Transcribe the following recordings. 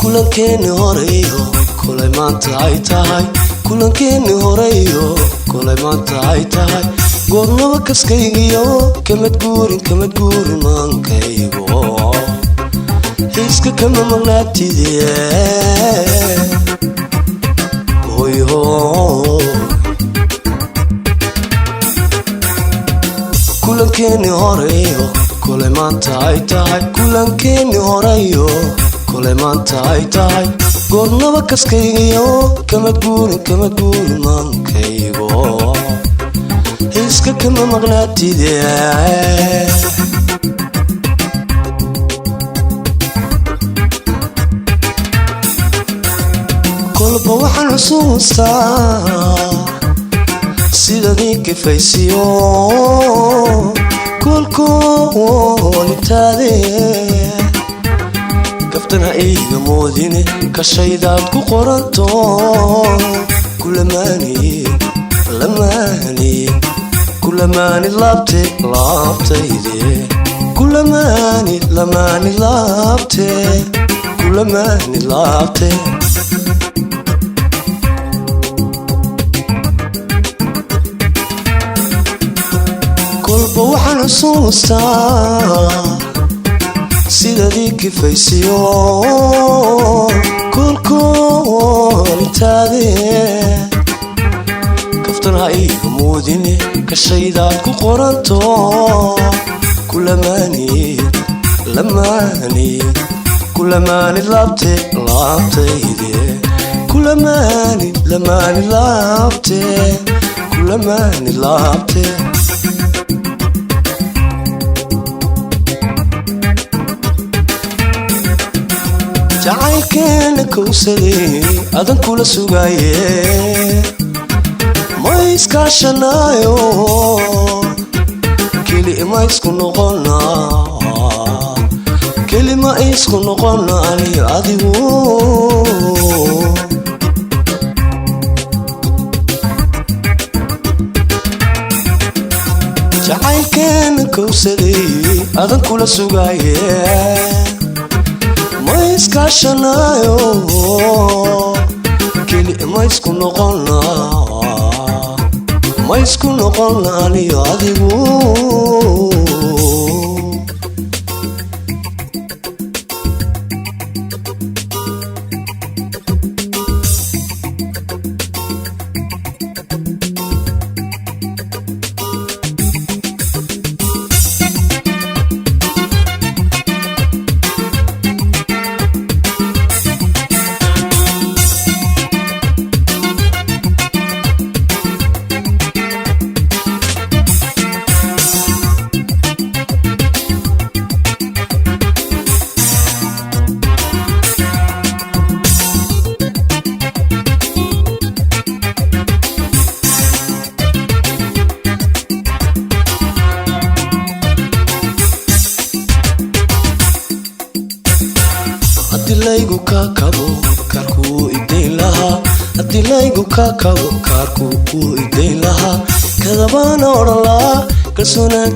kulankeeni horeeyo kulay maanta ay tahay kulankeeni horeeyo kulay maanta ay tahay goornaba kaskaygiyo kamad guurin maankaygo iska kama maqnaatidee hoyo kulankeeni horeeyo kulay maanta ay tahay kulankeeni horeeyo kulay maanta ay tahay goornaba kaskaygiyo kamad guurin maankaygo iska kama maqnaatidee kolba waxaan xusuustaa sidadii kifaysiyo kolkoolitaade kaftana iiga moodine kashaydaad ku qoranto kulamaanid laabtayde kulamaanid laabte kolba waxaan xusuustaa sidadii kifaysiyo kolkoolitaade kaftana iiga moodine kashaydaad ku qoranto kulamaanid laabtayde kulamaanid laabte jacaylkeena kowsaday adan kula sugaaye ma iskaashanaayo kelima isku noqona aniyo adigu jacaylkeena kowsaday adan kula sugaaye ma iskaashanaayo kelima isku noqona aniyo adigu adilaygu kakabo kaarku uu idayn lahaa kadabaan odhan lahaa kalsoonaan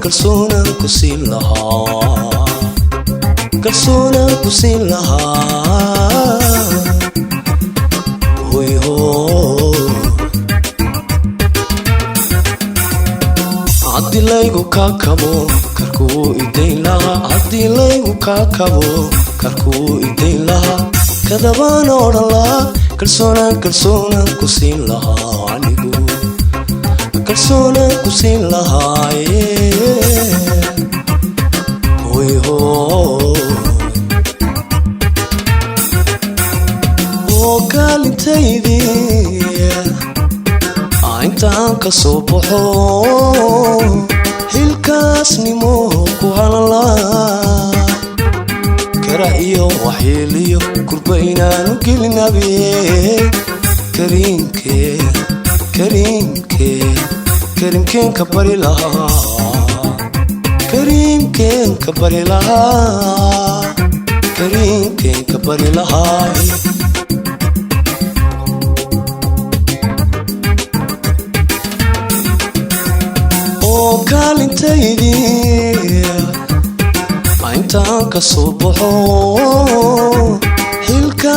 ku siin lahaa hoyho adilaygu kakabo kaarku uu idayn lahaa kadabaan odhan lahaa kalsoonaan ku siin lahaa anigu kalsoonaan ku siin lahaaye hoyho oo kaalintaydii intaan ka soo baxo hilkaasnimo ku halalaa kara iyo waxyeeliyo kurba inaanu gelinabiye kariimkeen ka bari lahaa oo kaalintaydii intaan ka soo baxo hilka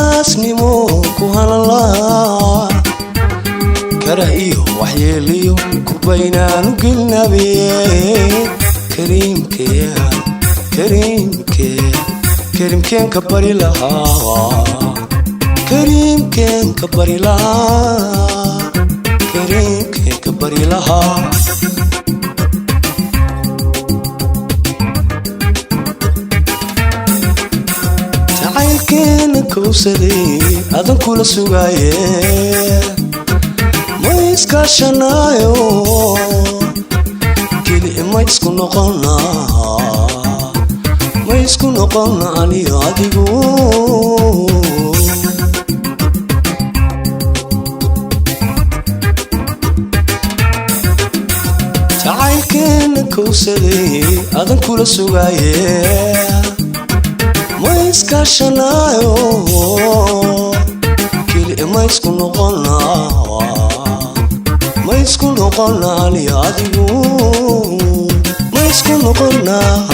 كان كبري لها كريم كان كبري لها كريم كان كبري لها تعال كان كوسدي أذن كل سوايه ما يسكاشنايو كلي ما يسكن قلنا ما يسكن قلنا علي عديقو تعال كان كوسدي أذن كل سوايه ما يسكاشنايو كلي ما يسكن قلنا ما يسكن قلنا علي عديقو ما يسكن قلنا